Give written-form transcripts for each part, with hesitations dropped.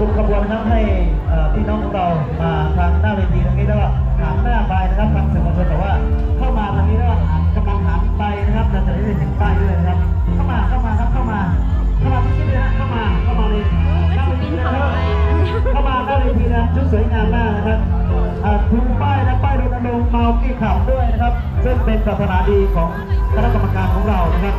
สุดขบวนนะครับให้พี่น้องของเรามาทางหน้าเวทีตรงนี้แล้วก็หันหน้าไปนะครับทางสื่อมวลชนแต่ว่าเข้ามาทางนี้แล้วกำลังหันไปนะครับเราจะได้เห็นป้ายด้วยนะครับเข้ามาครับเข้ามาทุกที่เลยนะเข้ามาเลยหน้าเวทีนะครับเข้ามาหน้าเวทีนะชุดสวยงามมากนะครับถูกป้ายนะป้ายรณรงค์เมาขี้ขับด้วยนะครับซึ่งเป็นศาสนาดีของคณะกรรมการของเรานะครับ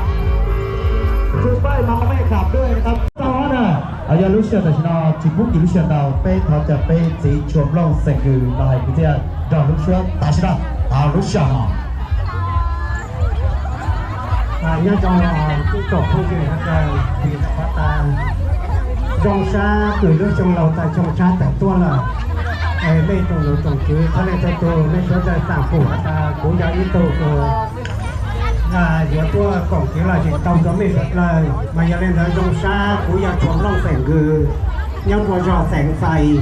ถูกป้ายเมาไม่ขับด้วยนะครับต่อนะอายุรุ่น的是呢，只不过รุ่นเรา被他จะ被自己全部成个来比较让รุ่น大是啦，大รุ่น哈。nhớ trong cái tổ không gì hết rồi thì phát ta trong xa từ lúc trong lầu tại trong xa tại tua là đây trong lầu trong cứ thế này tại tua đây số là sản phụ ta cũng giao ý tổ của giữa tua còn chỉ là chỉ tàu gió mình rất là mà giờ lên tới trong xa cũng giao chuẩn long sẻng gừ nhưng qua giò sẻng phầy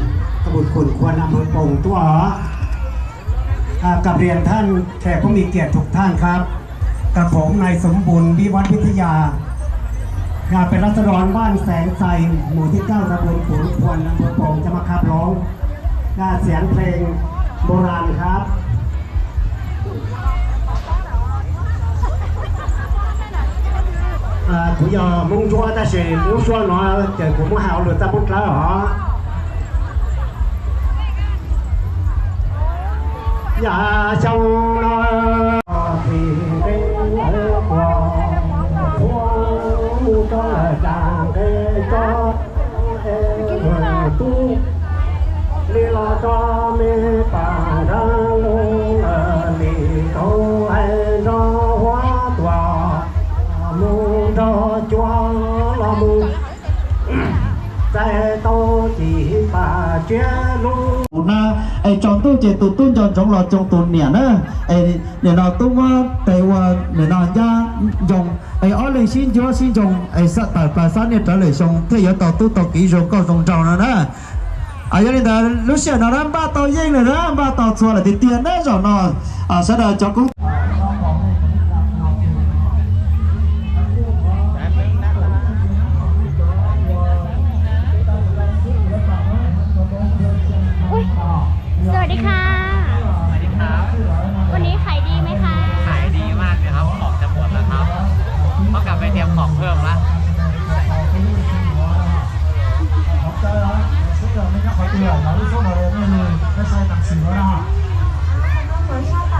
บุญคุณควรอำเภอปงตัวกับเรียนท่านแขกผู้มีเกียรติทุกท่านครับกับผมนายสมบูรณ์วิวัฒน์วิทยาเป็นรัศดรบ้านแสงไทรหมู่ที่9ตำบลขุนควรอำเภอปงจะมาขับร้องเสียงเพลงโบราณครับกูอยากมุ่งชัวแต่是不说呢这我们还要留在不来啊อย่าจงรอที่เป็นความหัวก็ดังก็ตู้ลีลาก็ไม่ป่าดังลงลีโตให้รอหัวตัวมูรอจวงละมูใจโตจีป่าเจ้าลูna ai chọn tu chế tu tu chọn trong lò trong tu nè nè ai để nó tu mà tạiว่าđể nó ra dùng ai ở lên xin dùng ai sát tại bà sát này trở lại xong thế giờ tàu tu tàu kỹ rồi có dùng trâu nữa nè ai giờ này lúc xưa nó làm ba tàu dây này đó ba tàu xua là thì tiền đấy rồi nó sẽ đợi cho cũng ขอเตือนเราที่ช่วงเราเนี่ยเลยไม่ใช่ตักสินแล้วนะฮะ 我是